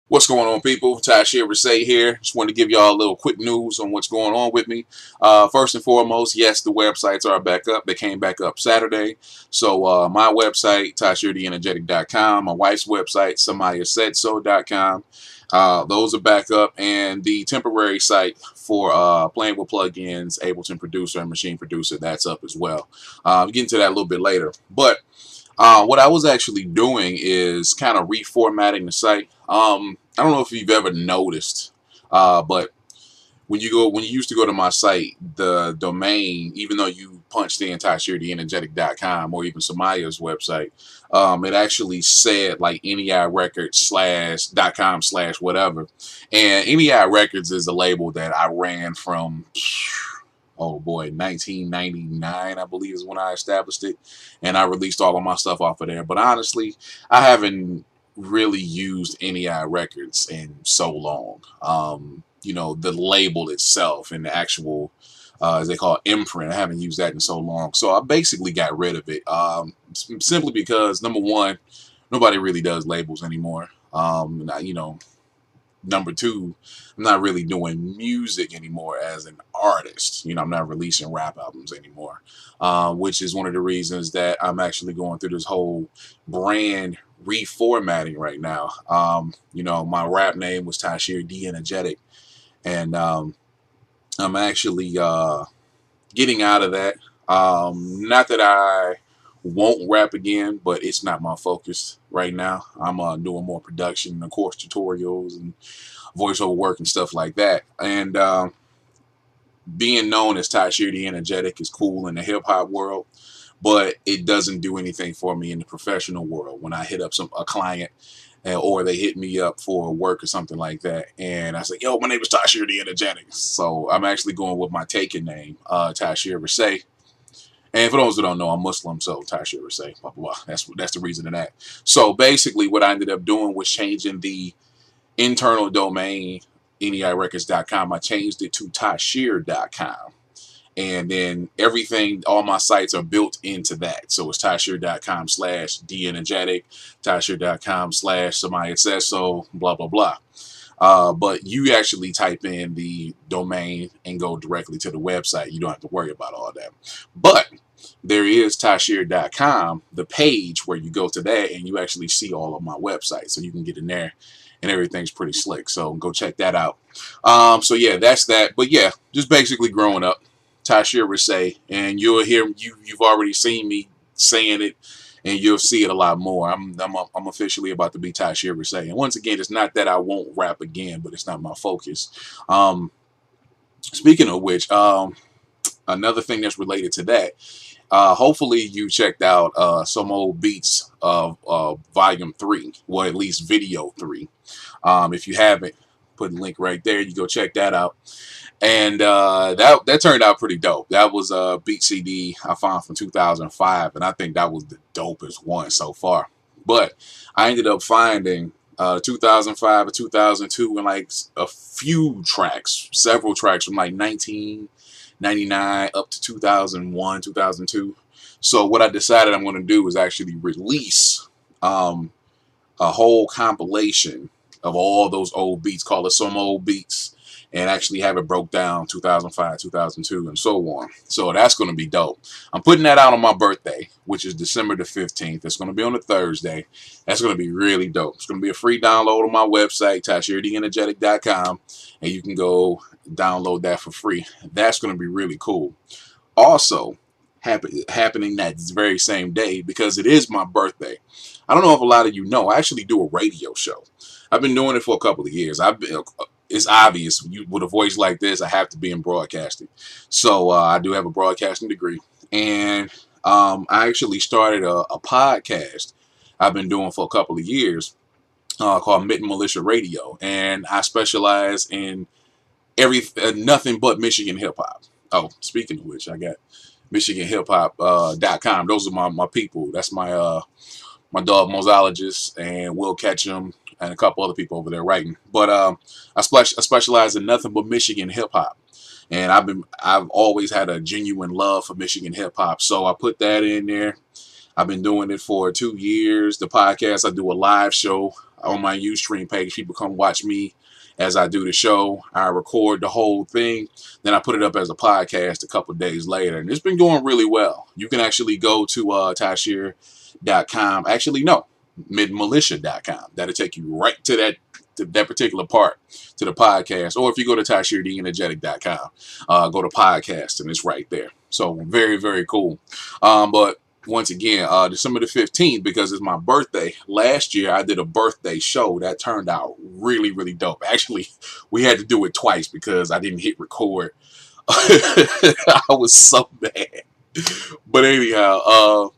What's going on, people? Tasherre here. Just wanted to give y'all a little quick news on what's going on with me. First and foremost, yes, the websites are back up. They came back up Saturday. So my website, tasherrerisay.com, my wife's website, samayasaidso.com. Those are back up. And the temporary site for playing with plugins, Ableton Producer and Machine Producer, that's up as well. I'll get into that a little bit later. But what I was actually doing is kind of reformatting the site. I don't know if you've ever noticed, but when you used to go to my site, the domain, even though you punched in tasherrerisay.com or even Samaya's website, it actually said like NEI Records /.com/ whatever. And NEI Records is a label that I ran from, oh boy, 1999, I believe is when I established it. And I released all of my stuff off of there. But honestly, I haven't really used NEI Records in so long. You know, the label itself and the actual, as they call it, imprint, I haven't used that in so long. So I basically got rid of it. Simply because, number one, nobody really does labels anymore. Number two, I'm not really doing music anymore as an artist. You know, I'm not releasing rap albums anymore, which is one of the reasons that I'm actually going through this whole brand reformatting right now. My rap name was Tashir the Energetic, and I'm actually getting out of that. Not that I won't rap again, but it's not my focus right now. I'm doing more production, of course, tutorials and voiceover work and stuff like that. And being known as Tashir the Energetic is cool in the hip hop world, but it doesn't do anything for me in the professional world. When I hit up a client or they hit me up for work or something like that, and I say, "Yo, my name is Tasherre the Energetic," so I'm actually going with my taken name, tasherrerisay. And for those who don't know, I'm Muslim, so tasherrerisay, blah, blah, blah. That's the reason of that. So basically what I ended up doing was changing the internal domain, NEIRecords.com. I changed it to tasherre.com. And then everything, all my sites are built into that. So it's tasherre.com /DEnergetic, tasherre.com /SamayaSaidSo, blah, blah, blah. But you actually type in the domain and go directly to the website. You don't have to worry about all that. But there is tasherre.com, the page where you go to that and you actually see all of my websites. So you can get in there and everything's pretty slick. So go check that out. So yeah, that's that. But yeah, just basically growing up, Tasherre, and you'll hear you've already seen me saying it, and you'll see it a lot more. I'm officially about to be Tasherre, and once again, it's not that I won't rap again, but it's not my focus. Speaking of which, another thing that's related to that. Hopefully you checked out some old beats of Volume 3, or at least Video 3. If you haven't, put the link right there. You go check that out. And that turned out pretty dope. That was a beat CD I found from 2005, and I think that was the dopest one so far. But I ended up finding 2005 or 2002 and like a few tracks, several tracks from like 1999 up to 2001, 2002. So what I decided I'm going to do is actually release a whole compilation of all those old beats, call it Some Old Beats, and actually have it broke down 2005, 2002, and so on. So that's going to be dope. I'm putting that out on my birthday, which is December the 15th. It's going to be on a Thursday. That's going to be really dope. It's going to be a free download on my website, tasherrerisay.com, and you can go download that for free. That's going to be really cool. Also, happening that very same day, because it is my birthday. I don't know if a lot of you know, I actually do a radio show. I've been doing it for a couple of years. It's obvious with a voice like this, I have to be in broadcasting. So I do have a broadcasting degree, and I actually started a podcast I've been doing for a couple of years called Mitten Militia Radio, and I specialize in nothing but Michigan hip hop. Oh, speaking of which, I got MichiganHipHop.com. Those are my people. That's my dog Mosologist and Will Ketchum and a couple other people over there writing. But I specialize in nothing but Michigan hip hop, and I've always had a genuine love for Michigan hip hop. So I put that in there. I've been doing it for 2 years. The podcast, I do a live show on my Ustream page. People come watch me as I do the show. I record the whole thing, then I put it up as a podcast a couple days later, and it's been going really well. You can actually go to tasherre.com. Actually, no, mittenmilitia.com. That'll take you right to that particular part, to the podcast. Or if you go to tasherrerisay.com, go to podcast, and it's right there. So very, very cool. But once again, December the 15th, because it's my birthday. Last year, I did a birthday show that turned out really, really dope. Actually, we had to do it twice because I didn't hit record. I was so mad. But anyhow,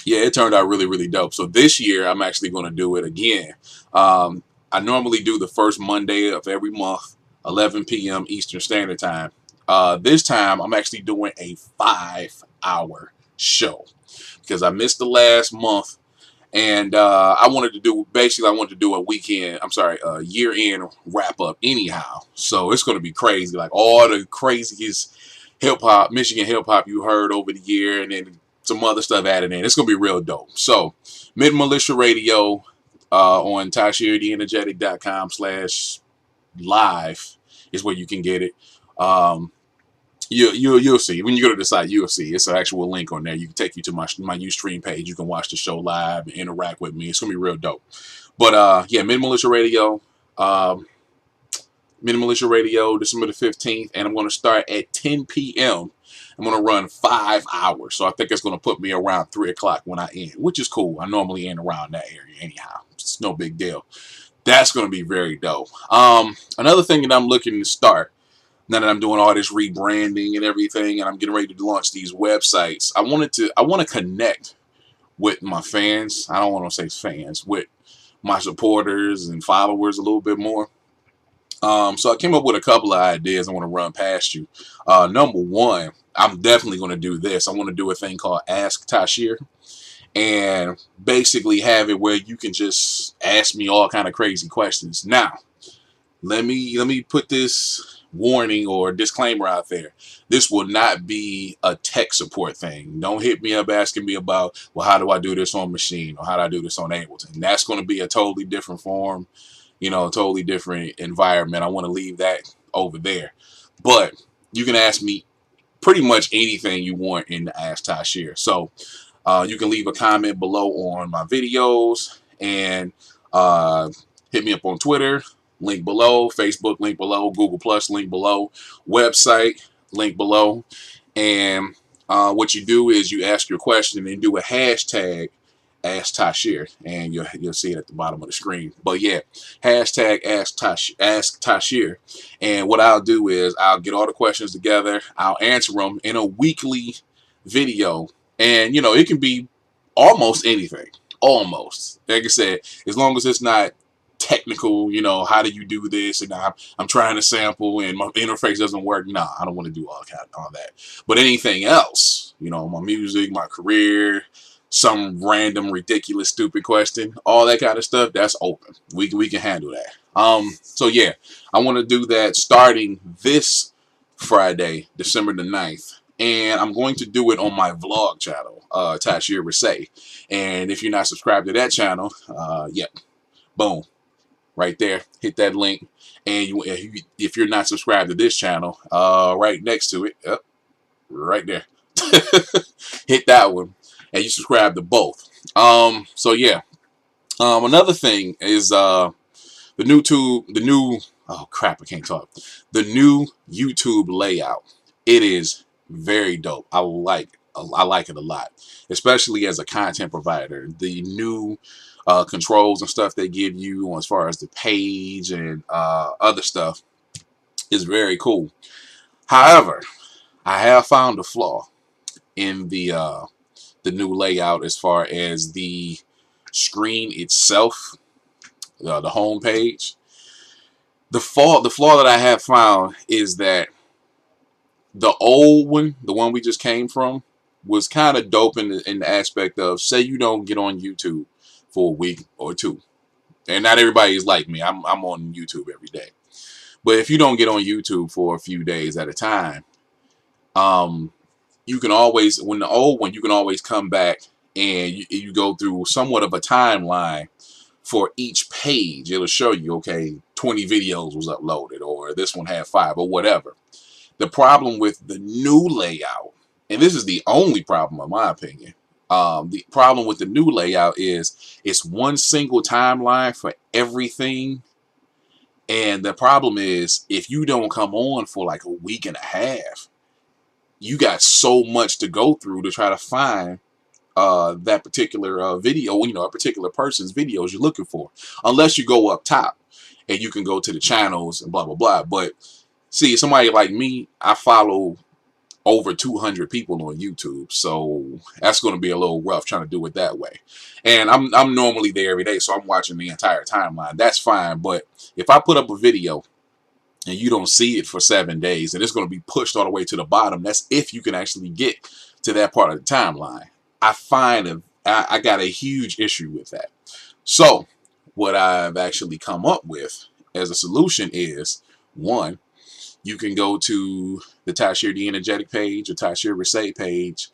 yeah, it turned out really, really dope. So this year, I'm actually going to do it again. I normally do the first Monday of every month, 11 p.m. Eastern Standard Time. This time, I'm actually doing a 5-hour show because I missed the last month, and I wanted to do a weekend, a year-end wrap-up anyhow. So it's going to be crazy, like all the craziest hip-hop, Michigan hip-hop you heard over the year, and then some other stuff added in. It's going to be real dope. So, Mitten Militia Radio on tasherrerisay.com/live is where you can get it. You'll see. When you go to the site, you'll see. It's an actual link on there. You can take you to my Ustream page. You can watch the show live and interact with me. It's going to be real dope. But, yeah, Mitten Militia Radio. Mitten Militia Radio, December the 15th. And I'm going to start at 10 p.m. I'm going to run 5 hours. So I think it's going to put me around 3 o'clock when I end, which is cool. I normally end around that area anyhow. It's no big deal. That's going to be very dope. Another thing that I'm looking to start, now that I'm doing all this rebranding and everything, and I'm getting ready to launch these websites, I want to connect with my fans. I don't want to say fans, with my supporters and followers a little bit more. So I came up with a couple of ideas I want to run past you. Number one, I'm definitely going to do this. I want to do a thing called Ask Tashir, and basically have it where you can just ask me all kind of crazy questions. Now, let me put this warning or disclaimer out there. This will not be a tech support thing. Don't hit me up asking me about, well, how do I do this on machine, or how do I do this on Ableton? That's going to be a totally different form, totally different environment. I want to leave that over there. But you can ask me pretty much anything you want in the Ask Tashir. So you can leave a comment below on my videos, and hit me up on Twitter, link below, Facebook, link below, Google Plus, link below, website, link below. And what you do is you ask your question and do a hashtag Ask Tashir, and you'll see it at the bottom of the screen. But yeah, hashtag Ask Tashir. And what I'll do is I'll get all the questions together. I'll answer them in a weekly video. And, it can be almost anything. Almost. Like I said, as long as it's not technical, how do you do this? And I'm trying to sample and my interface doesn't work. Nah, I don't want to do all that. But anything else, my music, my career, some random, ridiculous, stupid question, all that kind of stuff, that's open. We can handle that. So yeah, I want to do that starting this Friday, December the 9th. And I'm going to do it on my vlog channel, Tasherre. And if you're not subscribed to that channel, boom, right there, hit that link. And if you're not subscribed to this channel, right next to it, right there, hit that one, and you subscribe to both. So yeah, another thing is the new YouTube layout. It is very dope. I like it a lot, especially as a content provider. The new controls and stuff they give you as far as the page and other stuff is very cool. However, I have found a flaw in the new layout as far as the screen itself, the home page. The flaw that I have found is that the old one, the one we just came from, was kind of dope in the aspect of, say you don't get on YouTube for a week or two. And not everybody is like me. I'm on YouTube every day. But if you don't get on YouTube for a few days at a time, you can always, when the old one, you can always come back and you go through somewhat of a timeline for each page, it'll show you, okay, 20 videos was uploaded, or this one had 5, or whatever. The problem with the new layout, and this is the only problem in my opinion, the problem with the new layout is it's one single timeline for everything. And the problem is, if you don't come on for like a week and a half, you got so much to go through to try to find that particular video, a particular person's videos you're looking for, unless you go up top and you can go to the channels and blah blah blah. But see, somebody like me, I follow over 200 people on YouTube, so that's going to be a little rough trying to do it that way. And I'm normally there every day, so I'm watching the entire timeline. That's fine. But if I put up a video and you don't see it for 7 days, and it's going to be pushed all the way to the bottom, that's if you can actually get to that part of the timeline. I find I got a huge issue with that. So what I've actually come up with as a solution is, one, you can go to the Tasherre the Energetic page or Tasherre Risay page,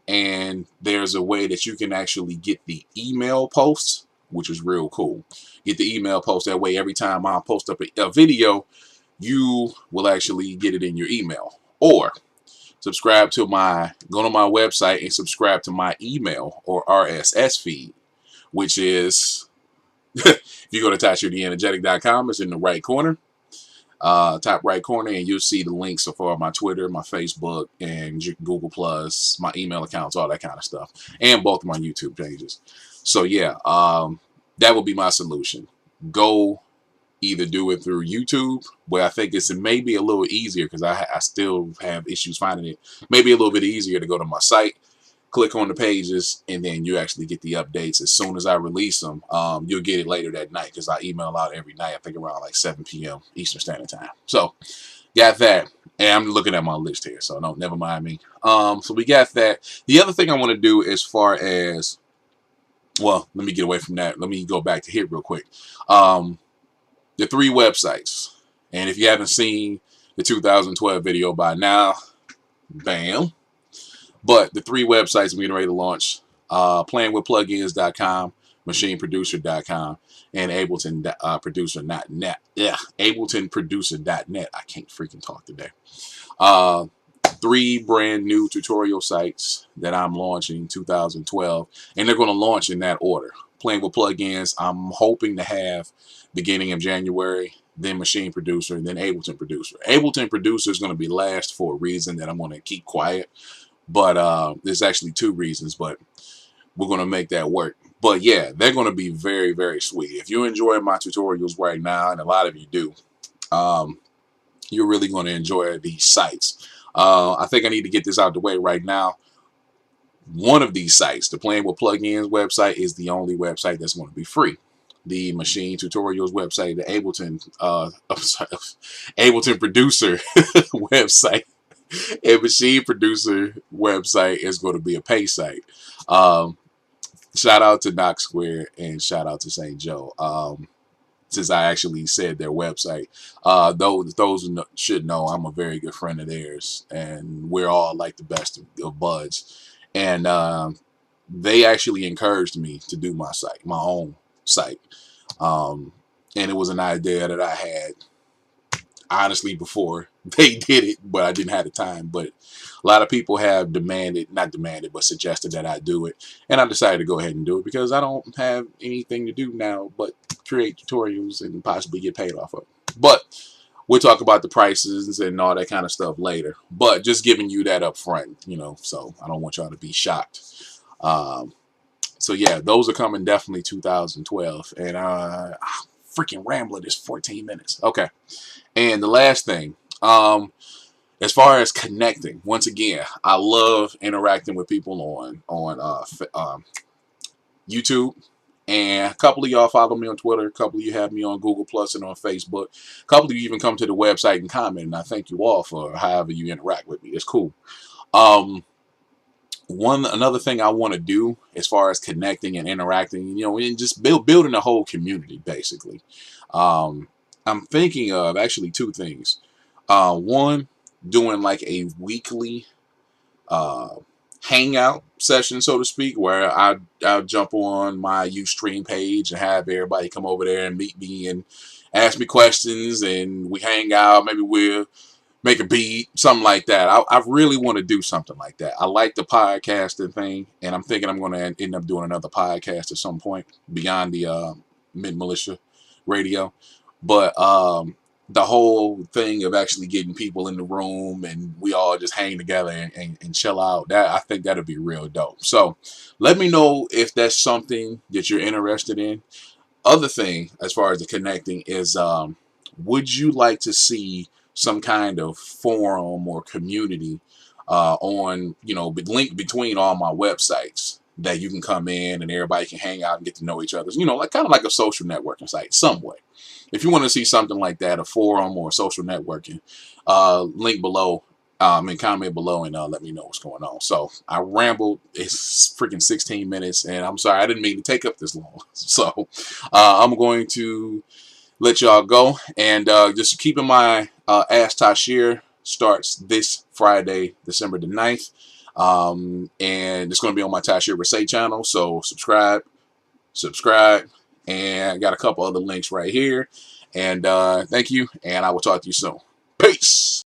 and there's a way that you can actually get the email posts, which is real cool. Get the email post, that way every time I post up a video, you will actually get it in your email. Or go to my website and subscribe to my email or RSS feed, which is, if you go to tasherrerisay.com, it's in the right corner. Top right corner, and you'll see the links for my Twitter, my Facebook, and Google Plus, my email accounts, all that kind of stuff, and both of my YouTube pages. So yeah, that would be my solution. Go either do it through YouTube, where I think it's maybe a little easier, because I still have issues finding it. Maybe a little bit easier to go to my site, click on the pages, and then you actually get the updates as soon as I release them. You'll get it later that night, because I email out every night, I think around like 7 p.m. Eastern Standard Time. So got that, and I'm looking at my list here, so no, never mind me. So we got that. The other thing I want to do, as far as, well, let me get away from that. Let me go back to here real quick. The 3 websites, and if you haven't seen the 2012 video by now, bam. But the 3 websites I'm getting ready to launch, playingwithplugins.com, machineproducer.com, and abletonproducer.net. Yeah, abletonproducer.net. I can't freaking talk today. 3 brand new tutorial sites that I'm launching in 2012, and they're going to launch in that order. Playing with Plugins, I'm hoping to have beginning of January, then Machine Producer, and then Ableton Producer. Ableton Producer is going to be last for a reason that I'm going to keep quiet. But there's actually 2 reasons, but we're going to make that work. But yeah, they're going to be very, very sweet. If you're enjoying my tutorials right now, and a lot of you do, you're really going to enjoy these sites. I think I need to get this out the way right now. One of these sites, the Playing with Plugins website, is the only website that's going to be free. The Machine Tutorials website, the Ableton Producer website, and Machine Producer website is going to be a pay site. Shout out to Knox Square and shout out to St. Joe. Since I actually said their website, those should know I'm a very good friend of theirs, and we're all like the best of buds. And they actually encouraged me to do my site, my own site. And it was an idea that I had, honestly, before they did it, but I didn't have the time. But a lot of people have not demanded, but suggested that I do it. And I decided to go ahead and do it, because I don't have anything to do now but create tutorials and possibly get paid off of it. But we'll talk about the prices and all that kind of stuff later. But just giving you that up front, so I don't want y'all to be shocked. So yeah, those are coming definitely 2012. And freaking rambling is 14 minutes. Okay. And the last thing, as far as connecting, once again, I love interacting with people on YouTube. And a couple of y'all follow me on Twitter. A couple of you have me on Google Plus and on Facebook. A couple of you even come to the website and comment. And I thank you all for however you interact with me. It's cool. Another thing I want to do as far as connecting and interacting, and just building a whole community, basically. I'm thinking of actually 2 things. One, doing like a weekly hangout session, so to speak, where I'll jump on my Ustream page and have everybody come over there and meet me and ask me questions, and we hang out. Maybe we'll make a beat, something like that. I really want to do something like that. I like the podcasting thing, and I'm thinking I'm going to end up doing another podcast at some point beyond the Mitten Militia Radio. But the whole thing of actually getting people in the room and we all just hang together and chill out, that I think that'd be real dope. So let me know if that's something that you're interested in. Other thing, as far as the connecting, is would you like to see some kind of forum or community on, link between all my websites that you can come in and everybody can hang out and get to know each other? Like kind of like a social networking site, some way. If you want to see something like that, a forum or social networking, link below, and comment below, and let me know what's going on. So I rambled. It's freaking 16 minutes, and I'm sorry I didn't mean to take up this long. So I'm going to let y'all go, and just keep in mind, Ask Tashir starts this Friday, December the 9th, and it's going to be on my Tasherre Risay channel. So subscribe, and I got a couple other links right here. And thank you, and I will talk to you soon. Peace.